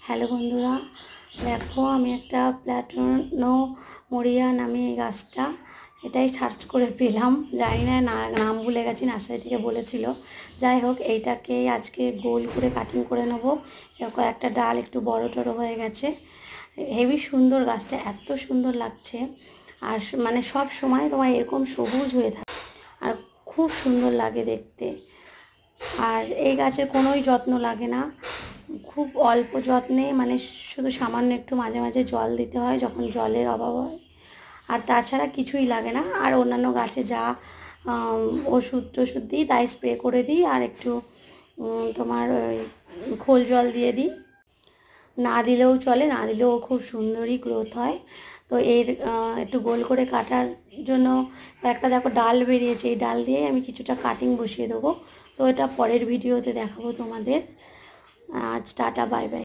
Hello বন্ধুরা, দেখো আমি একটা প্ল্যাটানো মরিয়া নামে এই গাছটা এটাই সার্চ করে পেলাম। জানি না নাম ভুলে গেছি, নার্সারি থেকে বলেছিল। যাই হোক, এইটাকে আজকে গোল করে কাটিং করে নেবো। কয়েকটা ডাল একটু বড় টড়ো হয়ে গেছে। হেভি সুন্দর গাছটা, এত সুন্দর লাগছে। আর মানে সব সময় তোমার এরকম সবুজ হয়ে থাকে আর খুব সুন্দর লাগে দেখতে। আর এই গাছের কোনোই যত্ন লাগে না, খুব অল্প যত্নে, মানে শুধু সামান্য একটু মাঝে মাঝে জল দিতে হয় যখন জলের অভাব হয়। আর তাছাড়া কিছুই লাগে না। আর অন্যান্য গাছে যা ওষুধ টষুধ দিই তাই স্প্রে করে দিই, আর একটু তোমার ওই খোল জল দিয়ে দিই। না দিলেও চলে, না দিলেও খুব সুন্দরই গ্রোথ হয়। তো এর একটু গোল করে কাটার জন্য একটা দেখো ডাল বেরিয়েছে, এই ডাল দিয়ে আমি কিছুটা কাটিং বসিয়ে দেবো। তো এটা পরের ভিডিওতে দেখাবো তোমাদের। আজ টাটা, বাই বাই।